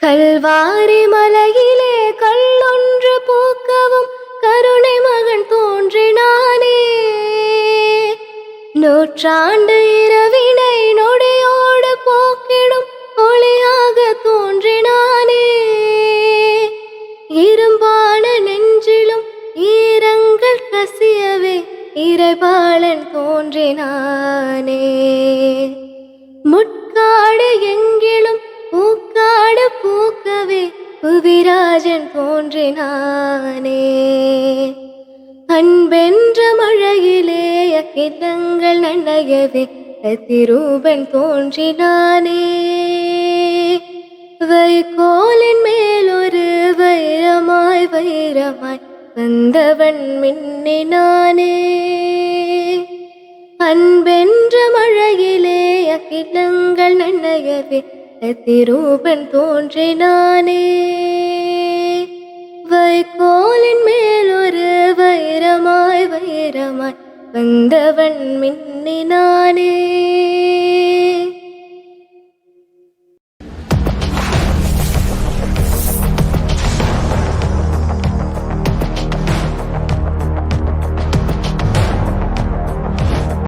கல்வாரி மலையிலே கல்லொன்று பூக்கவும் கருணை மகன் தோன்றினானே. நூற்றாண்டு இரவினை நொடியோடு போக்கிடும் ஒளியாக தோன்றினானே. இரும்பான நெஞ்சிலும் ஈரங்கள் கசியவே இறைபாலன் தோன்றினானே. முட்காடு எங்கிலும் பூக்காடு பூக்கவே புவிராஜன் தோன்றினானே. அன்பென்ற மழையிலே அகிலங்கள் நனையவே பிரதிரூபன் தோன்றினானே. வைகோலின் மேல் ஒரு வைரமாய் வைரமாய் வந்தவன் மின்னினானே. அன்பென்ற மழையிலே அகிலங்கள் நனையவே பிரதிரூபன் தோன்றினானே. வைகோலின் மேல் ஒரு வைரமாய் வைரமாய் வந்தவன் மின்னினானே.